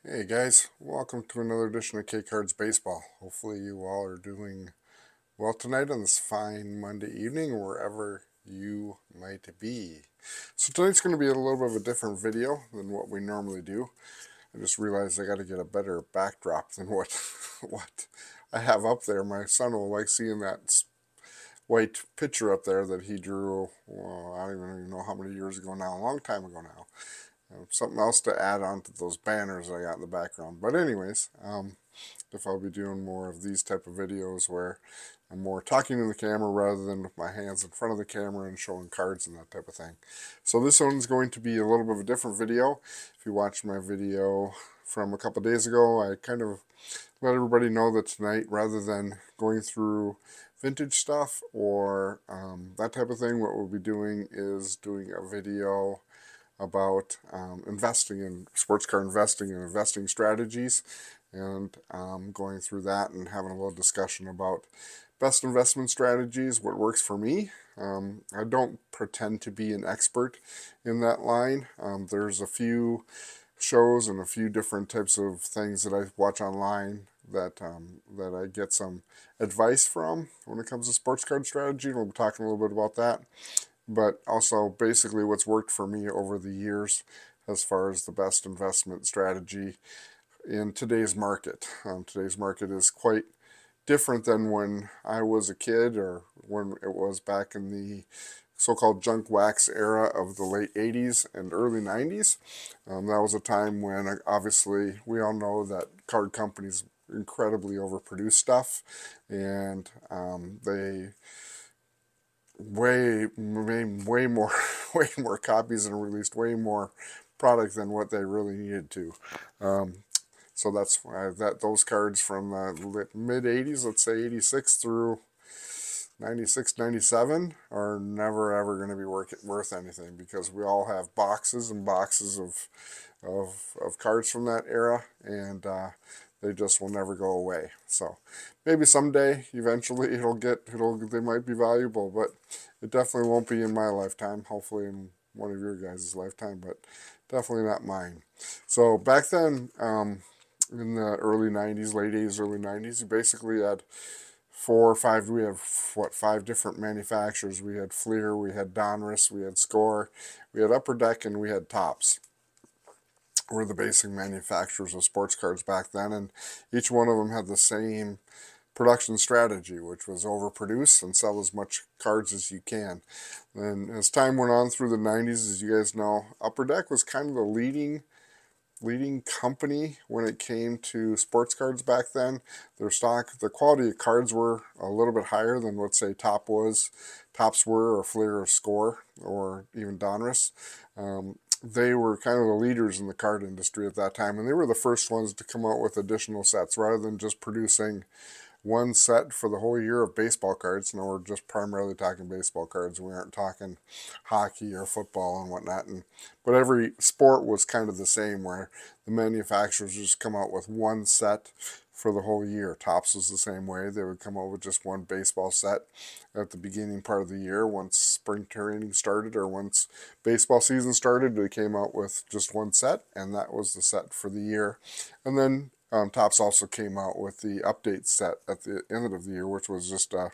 Hey guys, welcome to another edition of K Cards Baseball. Hopefully you all are doing well tonight on this fine Monday evening, wherever you might be. So tonight's going to be a little bit of a different video than what we normally do. I just realized I got to get a better backdrop than what what I have up there. My son will like seeing that white picture up there that he drew. Well, I don't even know how many years ago now, a long time ago now. Something else to add on to those banners I got in the background. But anyways, if I'll be doing more of these type of videos where I'm more talking to the camera rather than with my hands in front of the camera and showing cards and that type of thing. So this one's going to be a little bit of a different video. If you watched my video from a couple days ago, I kind of let everybody know that tonight, rather than going through vintage stuff or that type of thing, what we'll be doing is doing a video about investing in sports car investing and investing strategies, and going through that and having a little discussion about best investment strategies, what works for me. I don't pretend to be an expert in that line. There's a few shows and a few different types of things that I watch online that I get some advice from when it comes to sports card strategy, and we'll be talking a little bit about that, but also basically what's worked for me over the years as far as the best investment strategy in today's market. Today's market is quite different than when I was a kid or when it was back in the so-called junk wax era of the late 80s and early 90s. That was a time when obviously we all know that card companies incredibly overproduce stuff, and they way more way more copies and released way more product than what they really needed to. Um, so that's why those cards from the mid 80s, let's say 86 through 96, 97, are never ever going to be worth anything, because we all have boxes and boxes of cards from that era, and they just will never go away. So maybe someday, eventually, they might be valuable, but it definitely won't be in my lifetime. Hopefully, in one of your guys' lifetime, but definitely not mine. So back then, in the early '90s, late '80s, early '90s, you basically had four or five. We have what, five different manufacturers. We had Fleer, we had Donruss, we had Score, we had Upper Deck, and we had Topps. Were the basic manufacturers of sports cards back then, and each one of them had the same production strategy, which was overproduce and sell as much cards as you can. And as time went on through the 90s, as you guys know, Upper Deck was kind of the leading company when it came to sports cards back then. The quality of cards were a little bit higher than, let's say, Topps were, or Fleer or Score, or even Donruss. They were kind of the leaders in the card industry at that time, and they were the first ones to come out with additional sets rather than just producing one set for the whole year of baseball cards. Now we're just primarily talking baseball cards. We aren't talking hockey or football and whatnot. But every sport was kind of the same, where the manufacturers just come out with one set for the whole year. Topps was the same way. They would come out with just one baseball set at the beginning part of the year. Once spring training started, or once baseball season started, they came out with just one set, and that was the set for the year. And then Topps also came out with the update set at the end of the year, which was just a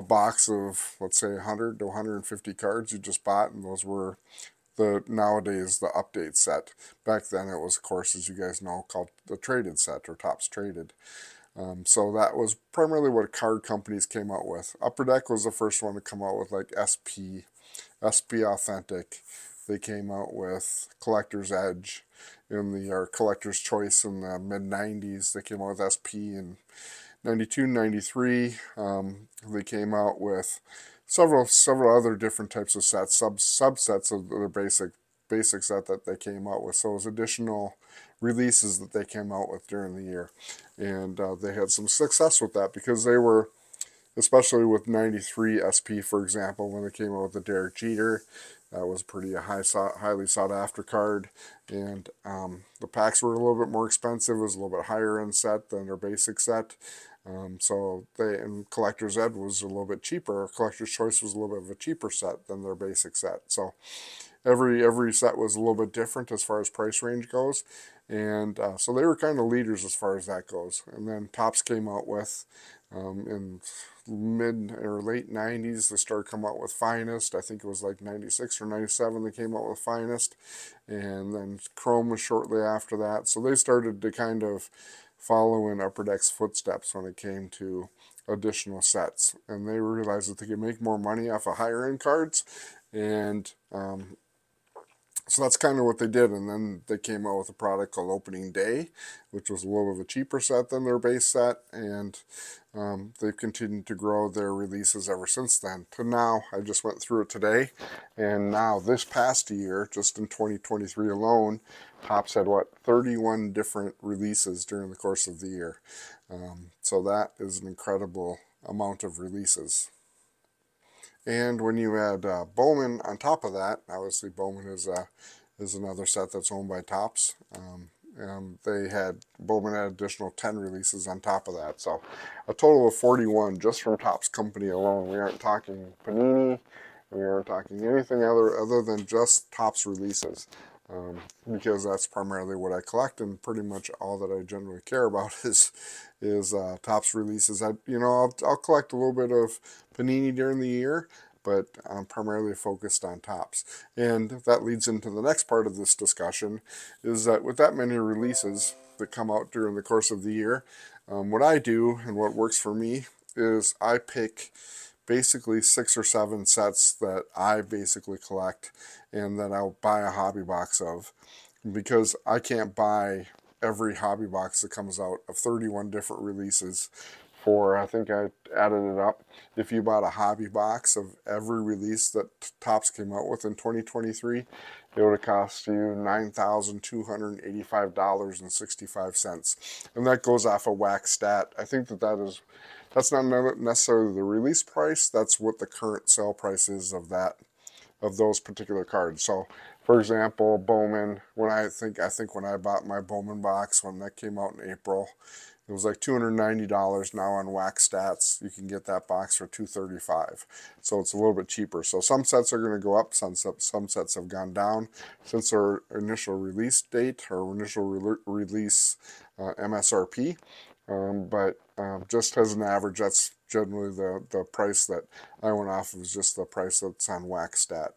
box of, let's say, 100 to 150 cards you just bought, and those were nowadays the update set. Back then it was, of course, as you guys know, called the traded set, or Topps Traded. So that was primarily what card companies came out with. Upper Deck was the first one to come out with like SP Authentic. They came out with Collector's Edge or Collector's Choice in the mid 90s. They came out with SP in 92, 93. They came out with several other different types of sets, subsets of their basic set that they came out with. So it was additional releases that they came out with during the year, and they had some success with that, because they were, especially with 93 SP, for example, when they came out with the Derek Jeter. That was pretty highly sought after card, and the packs were a little bit more expensive. It was a little bit higher end set than their basic set. And Collector's Ed was a little bit cheaper. Collector's Choice was a little bit of a cheaper set than their basic set. So every set was a little bit different as far as price range goes, and so they were kind of leaders as far as that goes. And then Topps came out with in mid or late 90s, they started coming out with Finest. I think it was like 96 or 97 they came out with Finest, and then Chrome was shortly after that. So they started to kind of follow in Upper Deck's footsteps when it came to additional sets, and they realized that they could make more money off of higher end cards, and so that's kind of what they did. And then they came out with a product called Opening Day, which was a little bit of a cheaper set than their base set, and they've continued to grow their releases ever since then to now. I just went through it today, and now this past year, just in 2023 alone, Topps had, what, 31 different releases during the course of the year. So that is an incredible amount of releases. And when you add Bowman on top of that, obviously Bowman is another set that's owned by Topps. And Bowman had additional 10 releases on top of that. So a total of 41 just from Topps Company alone. We aren't talking Panini. We aren't talking anything other than just Topps releases. Because that's primarily what I collect, and pretty much all that I generally care about is Topps releases. I'll collect a little bit of Panini during the year, but I'm primarily focused on Topps. And that leads into the next part of this discussion, is that with that many releases that come out during the course of the year, what I do and what works for me is I pick basically 6 or 7 sets that I basically collect and that I'll buy a hobby box of, because I can't buy every hobby box that comes out of 31 different releases for, I think I added it up, if you bought a hobby box of every release that Topps came out with in 2023, it would have cost you $9,285.65. And that goes off a wax stat. I think that's not necessarily the release price, that's what the current sale price is of those particular cards. So for example, Bowman, I think when I bought my Bowman box, when that came out in April, it was like $290. Now on Wax Stats, you can get that box for $235. So it's a little bit cheaper. So some sets are going to go up, some sets have gone down since their initial release date or initial release MSRP. But just as an average, that's generally the price that I went off of, is just the price that's on Wax Stat.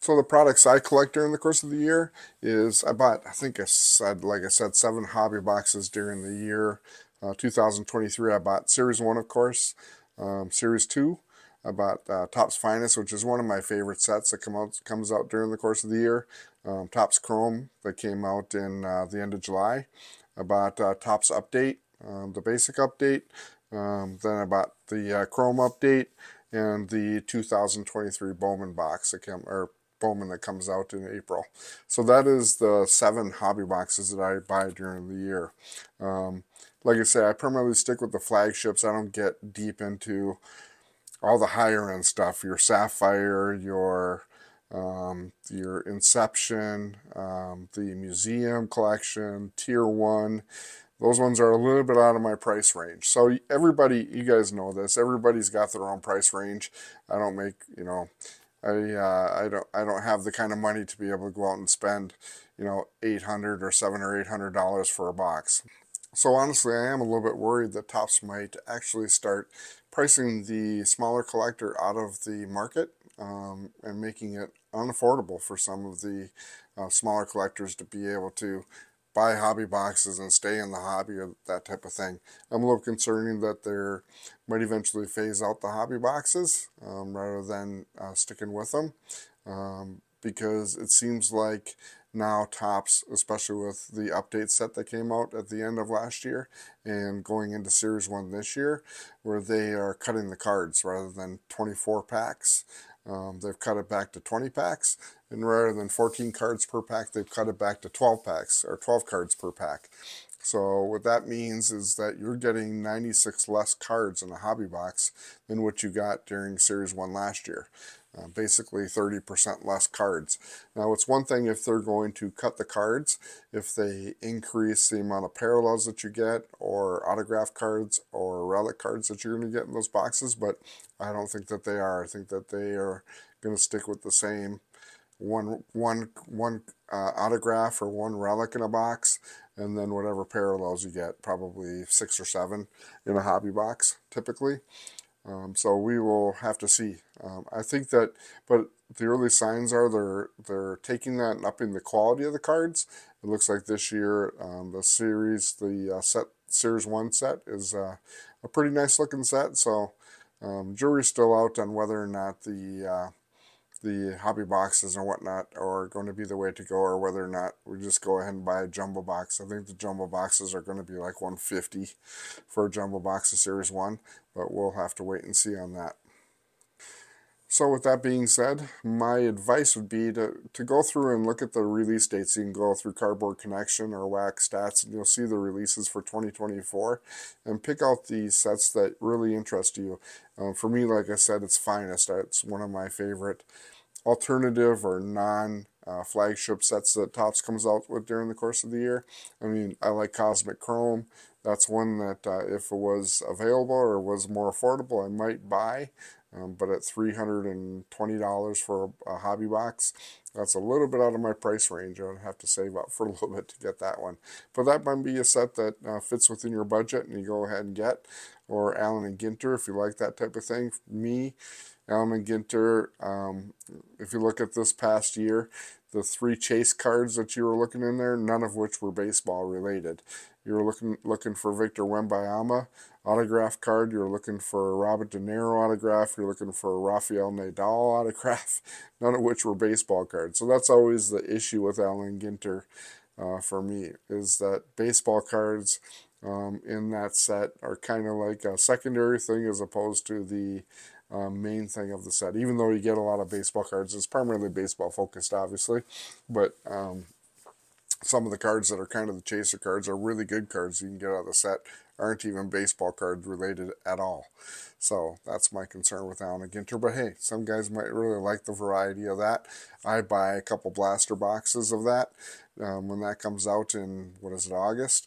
So the products I collect during the course of the year is, I bought, like I said, 7 hobby boxes during the year. 2023, I bought Series 1, of course. Series 2, I bought Topps Finest, which is one of my favorite sets that comes out during the course of the year. Topps Chrome, that came out in the end of July. I bought Topps Update, the basic update. Then I bought the Chrome update and the 2023 Bowman box Bowman that comes out in April. So that is the 7 hobby boxes that I buy during the year. Like I say, I primarily stick with the flagships. I don't get deep into all the higher end stuff, your Sapphire, your Inception, the Museum Collection, Tier 1. Those ones are a little bit out of my price range. So everybody, you guys know this, everybody's got their own price range. I don't make, I don't have the kind of money to be able to go out and spend, $800 or $700 or $800 for a box. So honestly, I am a little bit worried that Topps might actually start pricing the smaller collector out of the market, and making it unaffordable for some of the smaller collectors to be able to buy hobby boxes and stay in the hobby, or that type of thing. I'm a little concerned that they might eventually phase out the hobby boxes rather than sticking with them, because it seems like now Topps, especially with the update set that came out at the end of last year and going into Series 1 this year, where they are cutting the cards rather than 24 packs. They've cut it back to 20 packs, and rather than 14 cards per pack, they've cut it back to 12 packs, or 12 cards per pack. So what that means is that you're getting 96 less cards in a hobby box than what you got during Series 1 last year. basically 30% less cards. Now, it's one thing if they're going to cut the cards, if they increase the amount of parallels that you get, or autograph cards, or relic cards that you're going to get in those boxes, but I don't think that they are. I think that they are going to stick with the same one autograph or one relic in a box, and then whatever parallels you get, probably 6 or 7 in a hobby box typically. So we will have to see. I think that, but the early signs are they're taking that and upping the quality of the cards. It looks like this year the Series 1 set is a pretty nice looking set. So jury's still out on whether or not the hobby boxes and whatnot are going to be the way to go, or whether or not we just go ahead and buy a jumbo box. I think the jumbo boxes are going to be like $150 for a jumbo box of Series 1, but we'll have to wait and see on that. So with that being said, my advice would be to go through and look at the release dates. You can go through Cardboard Connection or Wax Stats, and you'll see the releases for 2024, and pick out the sets that really interest you. For me, like I said, it's Finest. It's one of my favorite alternative or non-flagship sets that Topps comes out with during the course of the year. I mean, I like Cosmic Chrome. That's one that if it was available or was more affordable, I might buy. But at $320 for a hobby box, that's a little bit out of my price range. I would have to save up for a little bit to get that one. But that might be a set that fits within your budget and you go ahead and get. Or Allen and Ginter, if you like that type of thing. Me, Allen and Ginter, if you look at this past year, the 3 chase cards that you were looking in there, none of which were baseball related. You were looking for Victor Wembanyama autograph card. You're looking for a Robert De Niro autograph. You're looking for a Rafael Nadal autograph, none of which were baseball cards. So that's always the issue with Allen Ginter for me, is that baseball cards in that set are kind of like a secondary thing as opposed to the main thing of the set. Even though you get a lot of baseball cards, it's primarily baseball focused, obviously, but some of the cards that are kind of the chaser cards are really good cards you can get out of the set, aren't even baseball card related at all. So that's my concern with Allen & Ginter. But hey, some guys might really like the variety of that. I buy a couple blaster boxes of that when that comes out in, what is it, August?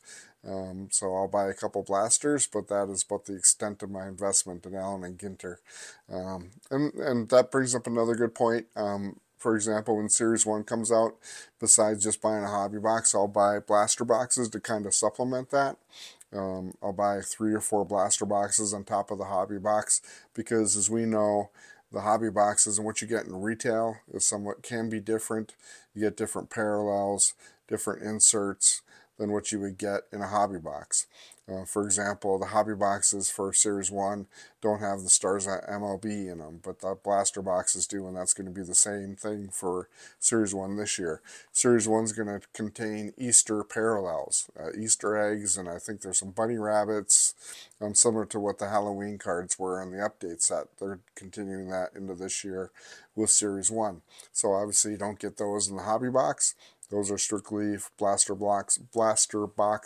So I'll buy a couple blasters, but that is about the extent of my investment in Allen & Ginter. And that brings up another good point. For example, when Series 1 comes out, besides just buying a hobby box, I'll buy blaster boxes to kind of supplement that. I'll buy 3 or 4 blaster boxes on top of the hobby box, because as we know, the hobby boxes and what you get in retail is can be different. You get different parallels, different inserts than what you would get in a hobby box. For example, the hobby boxes for Series 1 don't have the Stars MLB in them, but the blaster boxes do, and that's going to be the same thing for Series 1 this year. Series 1 is going to contain Easter parallels, Easter eggs, and I think there's some bunny rabbits, similar to what the Halloween cards were in the update set. They're continuing that into this year with Series 1. So obviously you don't get those in the hobby box. Those are strictly blaster box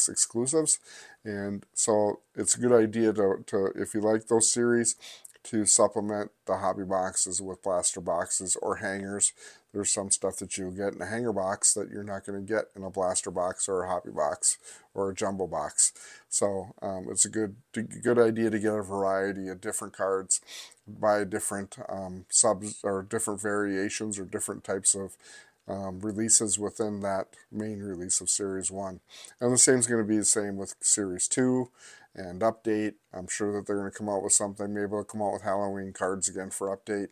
exclusives, and so it's a good idea to if you like those series, to supplement the hobby boxes with blaster boxes or hangers. There's some stuff that you'll get in a hanger box that you're not going to get in a blaster box or a hobby box or a jumbo box. So it's a good idea to get a variety of different cards, buy different subs or different variations or different types of releases within that main release of Series 1. And the same is going to be the same with Series 2 and Update. I'm sure that they're going to come out with something. Maybe they'll come out with Halloween cards again for Update.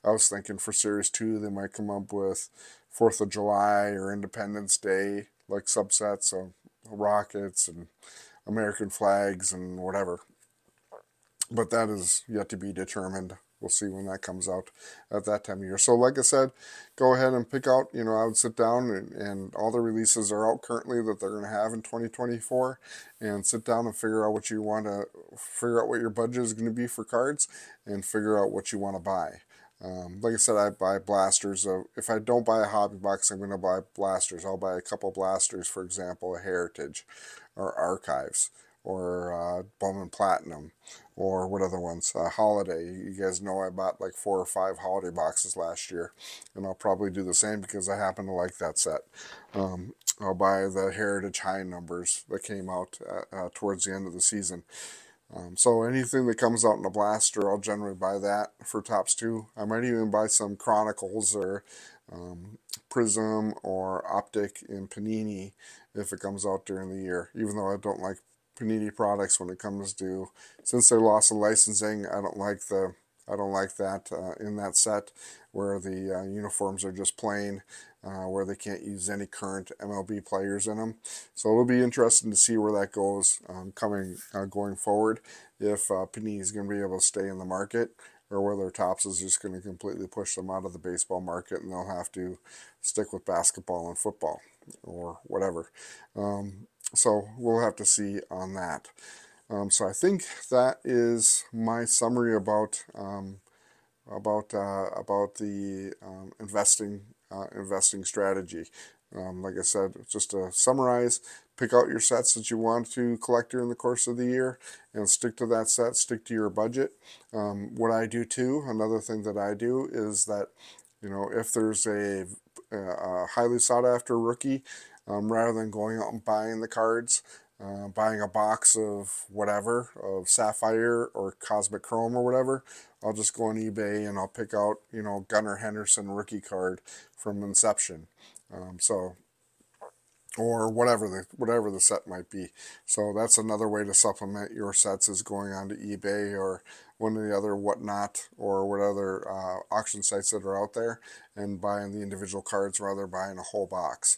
I was thinking for Series 2 they might come up with 4th of July or Independence Day, like subsets of rockets and American flags and whatever. But that is yet to be determined. We'll see when that comes out at that time of year. So like I said, go ahead and pick out, I would sit down and all the releases are out currently that they're going to have in 2024, and sit down and figure out what you want to, figure out what your budget is going to be for cards, and figure out what you want to buy. Like I said, I buy blasters. If I don't buy a hobby box, I'm going to buy blasters. I'll buy a couple blasters, for example, a Heritage or Archives, Bowman Platinum, or what other ones? Holiday. You guys know I bought like 4 or 5 holiday boxes last year, and I'll probably do the same because I happen to like that set. I'll buy the Heritage High numbers that came out towards the end of the season. So anything that comes out in a blaster, I'll generally buy that for Tops 2. I might even buy some Chronicles or Prism or Optic in Panini if it comes out during the year, even though I don't like Panini products when it comes to, since they lost the licensing, I don't like that in that set where the uniforms are just plain, where they can't use any current MLB players in them. So it'll be interesting to see where that goes going forward, if Panini is going to be able to stay in the market, or whether Topps is just going to completely push them out of the baseball market and they'll have to stick with basketball and football or whatever. So we'll have to see on that. So I think that is my summary about the investing strategy. Like I said, just to summarize, pick out your sets that you want to collect during the course of the year and stick to that set, stick to your budget. What I do too, another thing that I do is that, if there's a highly sought after rookie, rather than going out and buying the cards, buying a box of whatever, of Sapphire or Cosmic Chrome or whatever, I'll just go on eBay and I'll pick out, Gunnar Henderson rookie card from Inception. Or whatever the set might be. So that's another way to supplement your sets, is going onto eBay or one of the other Whatnot or what other auction sites that are out there and buying the individual cards rather than buying a whole box.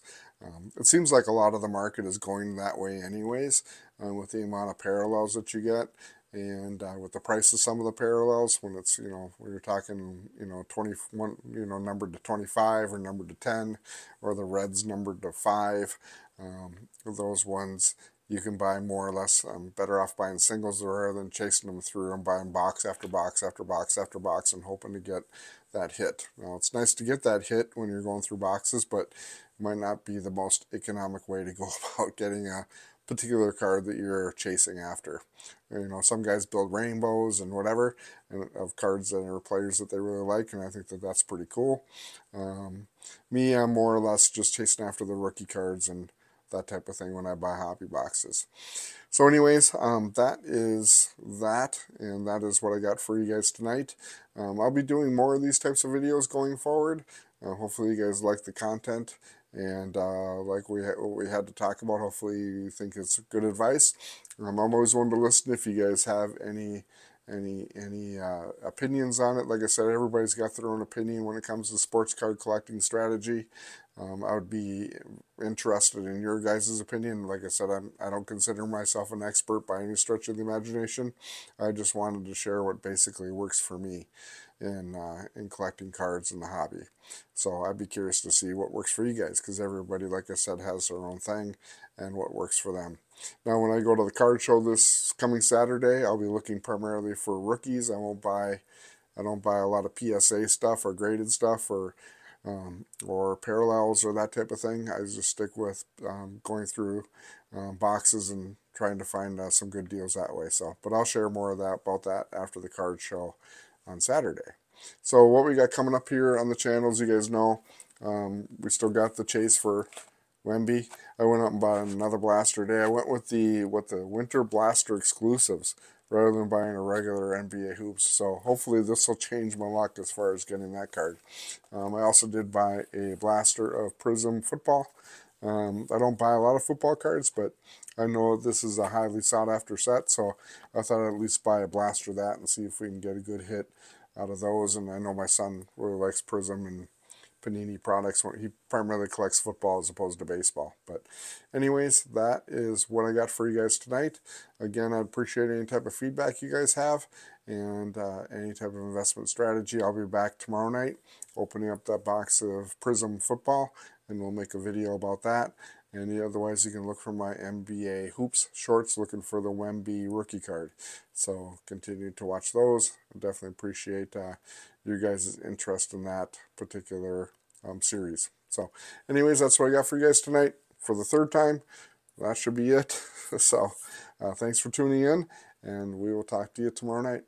It seems like a lot of the market is going that way anyways, with the amount of parallels that you get. And with the price of some of the parallels, when it's, when you're talking, 21, numbered to 25 or numbered to 10, or the reds numbered to 5, those ones you can buy more or less. Better off buying singles rather than chasing them through and buying box after box after box after box and hoping to get that hit. Now, it's nice to get that hit when you're going through boxes, but it might not be the most economic way to go about getting a particular card that you're chasing after. Some guys build rainbows and whatever, and of cards that are players that they really like, and I think that that's pretty cool. Me, I'm more or less just chasing after the rookie cards and that type of thing when I buy hobby boxes. So anyways, that is that, and that is what I got for you guys tonight. I'll be doing more of these types of videos going forward. Hopefully you guys like the content and like what we had to talk about. Hopefully you think it's good advice. I'm always willing to listen if you guys have any opinions on it. Like I said, everybody's got their own opinion when it comes to sports card collecting strategy. I would be interested in your guys' opinion. Like I said, I don't consider myself an expert by any stretch of the imagination. I just wanted to share what basically works for me in collecting cards in the hobby. So I'd be curious to see what works for you guys, because everybody, like I said, has their own thing and what works for them. Now, when I go to the card show this coming Saturday, I'll be looking primarily for rookies. I don't buy a lot of PSA stuff or graded stuff or parallels or that type of thing. I just stick with going through boxes and trying to find some good deals that way. But I'll share more of that about that after the card show on Saturday. So what we got coming up here on the channel, as you guys know, we still got the chase for Wemby. I went up and bought another blaster today. I went with the Winter Blaster exclusives rather than buying a regular NBA hoops. So hopefully this will change my luck as far as getting that card. I also did buy a blaster of Prism football. I don't buy a lot of football cards, but I know this is a highly sought after set, so I thought I'd at least buy a blaster of that and see if we can get a good hit out of those. And I know my son really likes Prism and Panini products. He primarily collects football as opposed to baseball. But anyways, that is what I got for you guys tonight. Again, I'd appreciate any type of feedback you guys have and any type of investment strategy. I'll be back tomorrow night opening up that box of Prism football, and we'll make a video about that. And otherwise, you can look for my NBA Hoops shorts looking for the Wemby rookie card. So continue to watch those. I definitely appreciate your guys' interest in that particular series. So anyways, that's what I got for you guys tonight. For the third time, that should be it. So Thanks for tuning in, and we will talk to you tomorrow night.